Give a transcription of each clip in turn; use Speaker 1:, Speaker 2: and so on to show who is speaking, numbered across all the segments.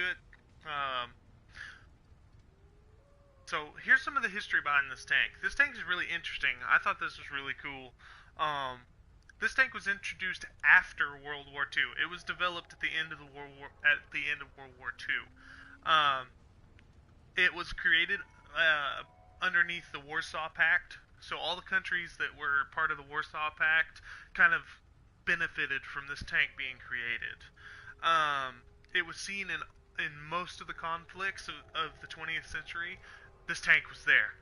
Speaker 1: into it. Um, so here's some of the history behind this tank. This tank is really interesting. I thought this was really cool. This tank was introduced after World War II. It was developed at the end of World War II. Um, it was created uh, underneath the Warsaw Pact. So all the countries that were part of the Warsaw Pact kind of benefited from this tank being created. It was seen in most of the conflicts of the 20th century. This tank was there.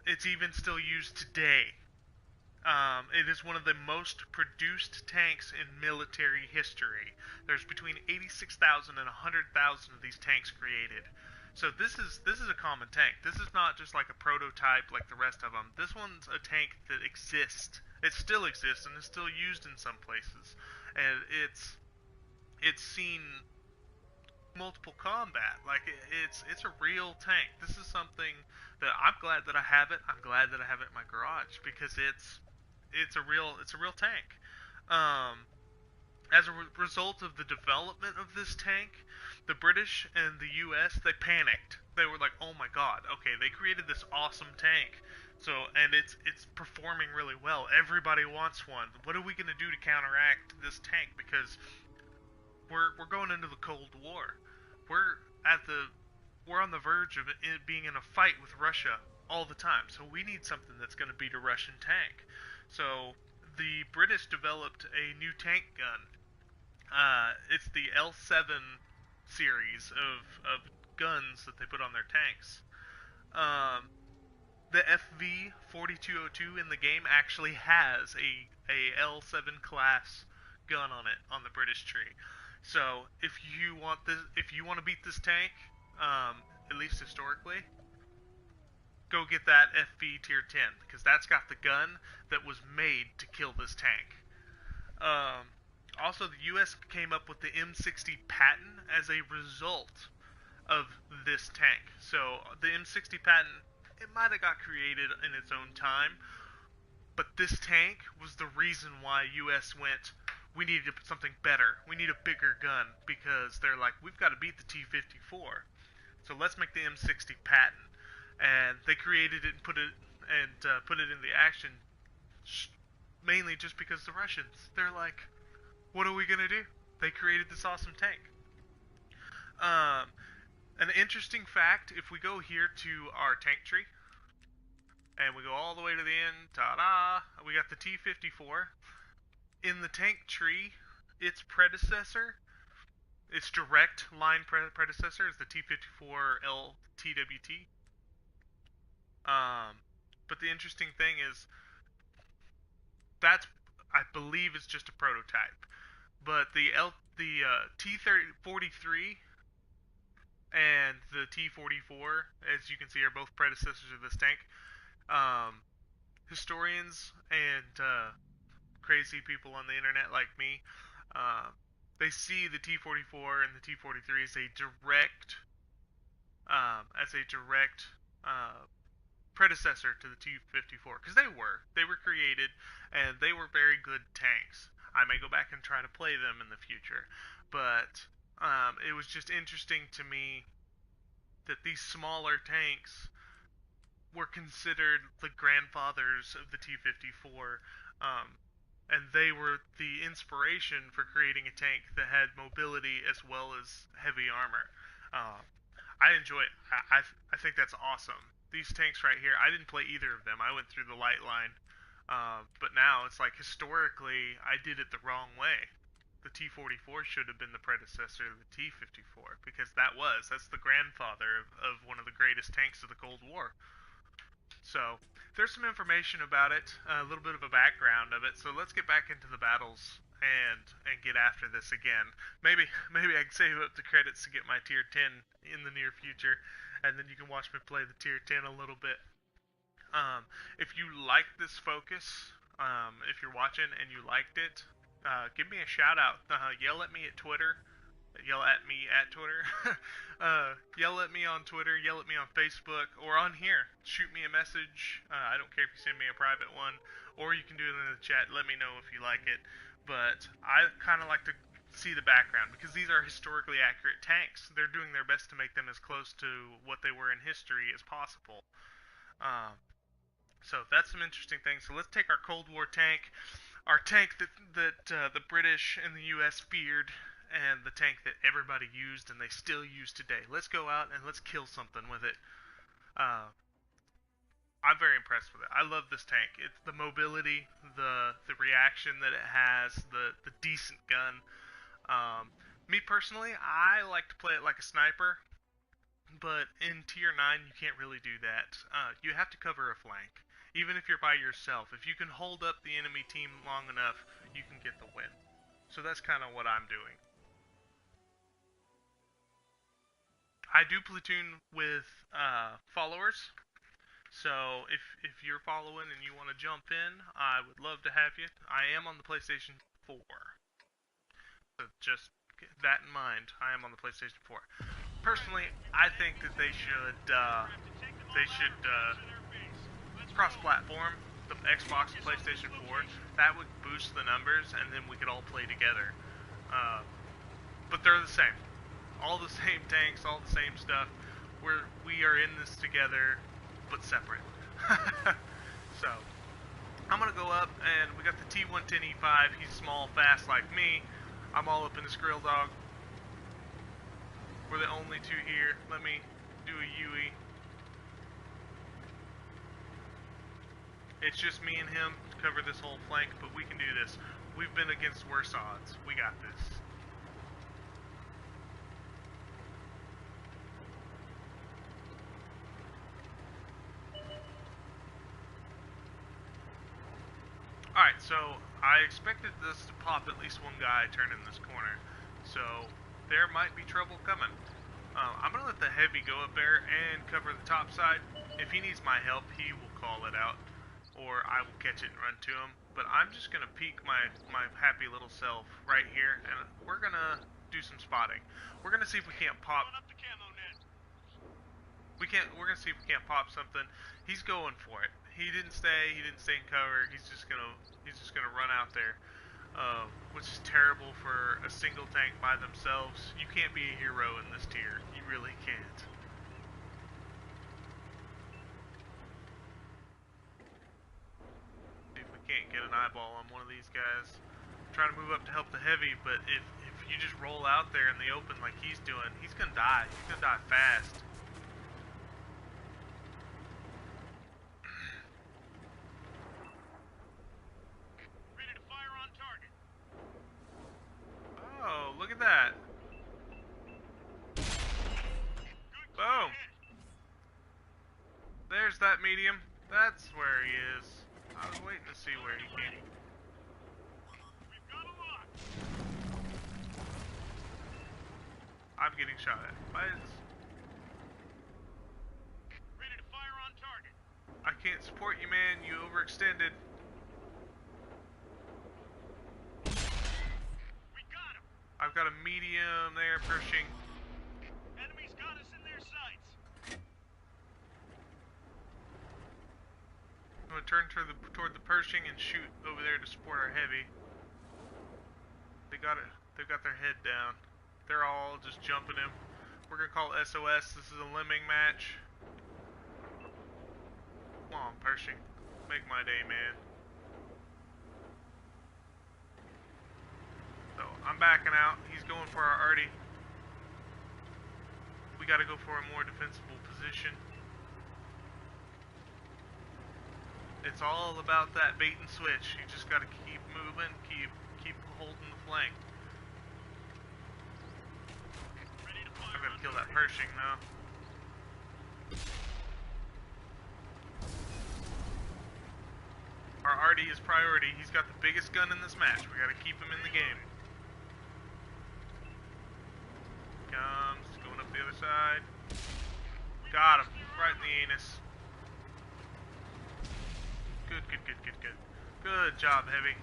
Speaker 1: It's even still used today. It is one of the most produced tanks in military history. There's between 86,000 and 100,000 of these tanks created. So this is a common tank. This is not just like a prototype like the rest of them. This one's a tank that exists. It still exists and is still used in some places, and it's seen multiple combat. Like it's a real tank. This is something that I'm glad that I have it. I'm glad that I have it in my garage because it's a real tank. Um, as a result of the development of this tank, the British and the U.S. they panicked. They were like, "Oh my God! Okay, they created this awesome tank, and it's performing really well. Everybody wants one. What are we gonna do to counteract this tank? Because we're going into the Cold War. We're at the we're on the verge of it being in a fight with Russia all the time. So we need something that's going to beat a Russian tank. So the British developed a new tank gun. It's the L7 series of guns that they put on their tanks. Um, the FV-4202 in the game actually has a L7 class gun on it on the British tree. So if you want to beat this tank, at least historically, go get that FV tier 10 because that's got the gun that was made to kill this tank. Um, Also, the U.S. came up with the M60 patent as a result of this tank. So the M60 patent, it might have got created in its own time, but this tank was the reason why U.S. went, we need something better. We need a bigger gun because they're like, we've got to beat the T-54. So let's make the M60 patent. And they created it and put it in the action mainly just because the Russians, they're like, what are we going to do? They created this awesome tank. Um, an interesting fact, if we go here to our tank tree, and we go all the way to the end, ta-da, we got the T-54. In the tank tree, its predecessor, its direct line predecessor is the T-54 LTWT. But the interesting thing is, that's, I believe, is just a prototype. But the T-43 and the T-44, as you can see, are both predecessors of this tank. Um, Historians and crazy people on the internet like me, uh, they see the T-44 and the T-43 as a direct predecessor to the T-54 because they were created and they were very good tanks. I may go back and try to play them in the future, but it was just interesting to me that these smaller tanks were considered the grandfathers of the T-54, um, and they were the inspiration for creating a tank that had mobility as well as heavy armor. Uh, I enjoy it. I think that's awesome. These tanks right here, I didn't play either of them. I went through the light line, but now it's like historically I did it the wrong way. The T-44 should have been the predecessor of the T-54 because that's the grandfather of one of the greatest tanks of the Cold War. So there's some information about it, a little bit of a background of it. So let's get back into the battles and get after this again. Maybe I can save up the credits to get my tier 10 in the near future, and then you can watch me play the tier 10 a little bit. If you like this focus, if you're watching and you liked it, give me a shout out. Yell at me at Twitter. Yell at me at Twitter. Yell at me on Twitter. Yell at me on Facebook or on here. Shoot me a message. I don't care if you send me a private one, or you can do it in the chat. Let me know if you like it. But I kind of like to see the background, because these are historically accurate tanks. They're doing their best to make them as close to what they were in history as possible. Um, so that's some interesting things. So let's take our Cold War tank, our tank that the British and the U.S. feared, and the tank that everybody used and they still use today. Let's go out and let's kill something with it. Uh, I'm very impressed with it. I love this tank. It's the mobility, the reaction that it has, the decent gun. Me personally, I like to play it like a sniper, but in Tier 9 you can't really do that. You have to cover a flank. Even if you're by yourself, if you can hold up the enemy team long enough, you can get the win. So that's kind of what I'm doing. I do platoon with followers. So if you're following and you want to jump in, I would love to have you. I am on the PlayStation 4. So just keep that in mind. I am on the PlayStation 4. Personally, I think that they should cross-platform the Xbox and PlayStation 4. That would boost the numbers, and then we could all play together. But they're the same. All the same tanks, all the same stuff. We are in this together, but separate. So, I'm gonna go up, and we got the T-110E5. He's small, fast like me. I'm all up in this grill dog. We're the only two here. Let me do a UE. It's just me and him to cover this whole flank, but we can do this. We've been against worse odds. We got this. Alright, so I expected this to pop at least one guy turning this corner. So there might be trouble coming. I'm going to let the heavy go up there and cover the top side. If he needs my help, he will call it out, or I will catch it and run to him. But I'm just going to peek my happy little self right here, and we're going to do some spotting. We're going to see if we can't pop... We're going to see if we can't pop something. He's going for it. He didn't stay in cover. He's just gonna run out there. Which is terrible for a single tank by themselves. You can't be a hero in this tier. You really can't. See if we can't get an eyeball on one of these guys. I'm trying to move up to help the heavy, but if you just roll out there in the open like he's doing, he's gonna die. He's gonna die fast. Oh, look at that. Boom. There's that medium. That's where he is. I was waiting to see where he came. I'm getting shot at. Why is... Ready to fire on target. I can't support you, man. You overextended. I've got a medium there pushing. Enemies got us in their sights. I'm gonna turn toward the Pershing and shoot over there to support our heavy. They've got their head down. They're all just jumping him. We're gonna call SOS. This is a lemming match. Come on, Pershing. Make my day, man. So, I'm backing out. He's going for our arty. We gotta go for a more defensible position. It's all about that bait and switch. You just gotta keep moving, keep holding the flank. I've gotta kill that Pershing now. Our arty is priority. He's got the biggest gun in this match. We gotta keep him in the game. Comes, going up the other side. Got him, right in the anus. Good. Good job, Heavy.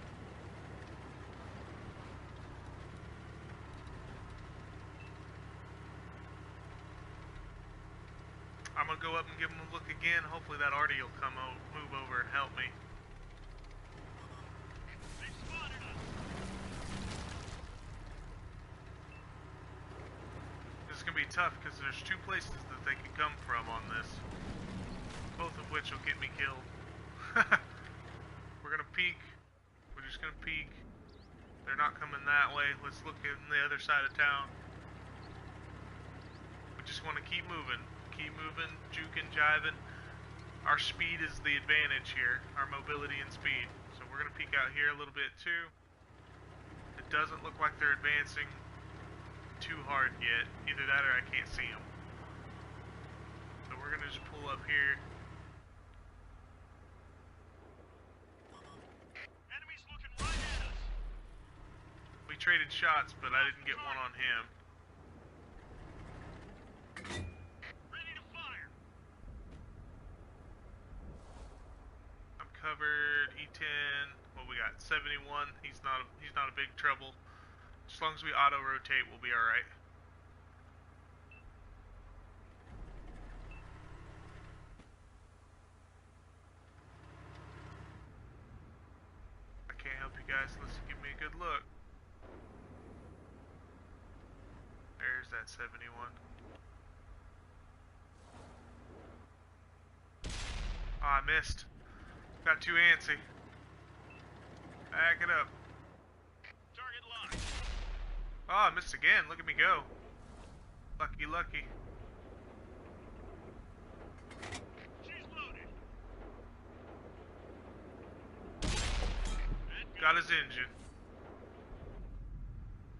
Speaker 1: I'm gonna go up and give him a look again. Hopefully that arty will move over and help me. be tough because there's two places that they can come from on this. Both of which will get me killed. We're gonna peek. We're just gonna peek. They're not coming that way. Let's look in the other side of town. We just want to keep moving. Keep moving, juking, jiving. Our speed is the advantage here. Our mobility and speed. So we're gonna peek out here a little bit too. It doesn't look like they're advancing too hard yet. Either that or I can't see them. So we're gonna just pull up here.
Speaker 2: Enemies looking right at us.
Speaker 1: We traded shots, but I didn't get one on him.
Speaker 2: Ready to fire.
Speaker 1: I'm covered. E10. What we got? 71. He's not a big trouble. As long as we auto rotate, we'll be all right. I can't help you guys unless you give me a good look. There's that 71. Oh, I missed. Got too antsy. Back it up.
Speaker 2: Target locked.
Speaker 1: Oh, I missed again. Look at me go. Lucky, lucky.
Speaker 2: She's loaded.
Speaker 1: Got his engine.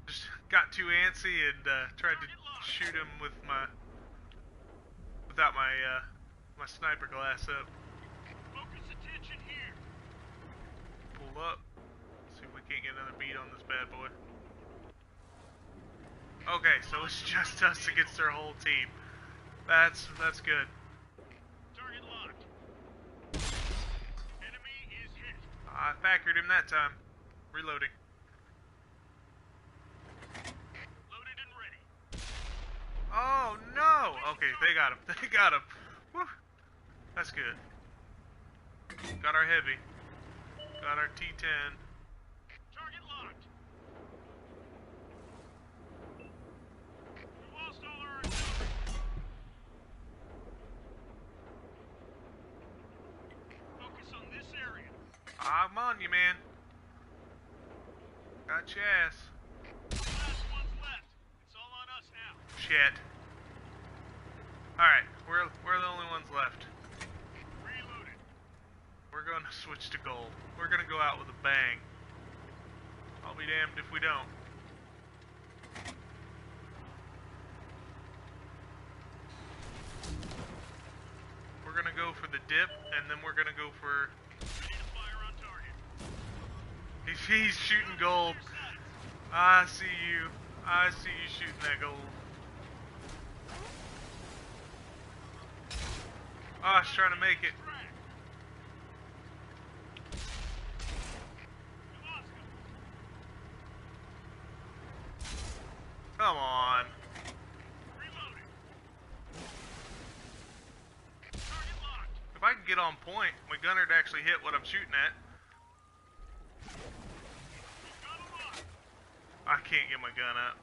Speaker 1: Just got too antsy and tried to shoot him with without my sniper glass up.
Speaker 2: Focus attention here.
Speaker 1: Pull up. See if we can't get another beat on this bad boy. Okay, so it's just us against their whole team. That's good.
Speaker 2: Target locked. Enemy is hit.
Speaker 1: I factored him that time. Reloading.
Speaker 2: Loaded and ready.
Speaker 1: Oh no! Okay, they got him. They got him. Woo. That's good. Got our heavy. Got our T-10.
Speaker 2: Target locked. We lost all our artillery. Focus on this area.
Speaker 1: I'm on you, man. Got your ass.
Speaker 2: Last one's left. It's all on us now.
Speaker 1: Shit. Alright, we're the only ones left.
Speaker 2: Reloaded.
Speaker 1: We're gonna switch to gold. We're gonna go out with a bang. I'll be damned if we don't. We're gonna go for the dip, and then we're gonna go for...
Speaker 2: Ready to fire on target.
Speaker 1: He's shooting gold. I see you. I see you shooting that gold. Oh, I was trying to make it. Come on.
Speaker 2: Reloading. Target locked.
Speaker 1: If I can get on point, my gunner'd actually hit what I'm shooting at.
Speaker 2: Gun locked.
Speaker 1: I can't get my gun up.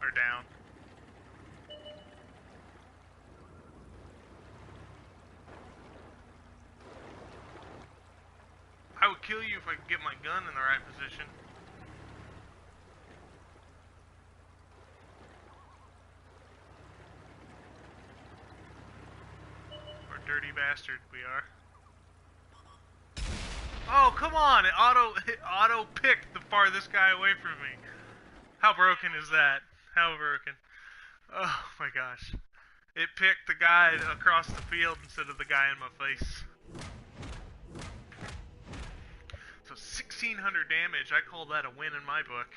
Speaker 1: Or down. I would kill you if I could get my gun in the right position. Or dirty bastard we are. Oh, come on! It auto picked the farthest guy away from me. How broken is that? How broken. Oh my gosh. It picked the guy across the field instead of the guy in my face. So 1,600 damage, I call that a win in my book.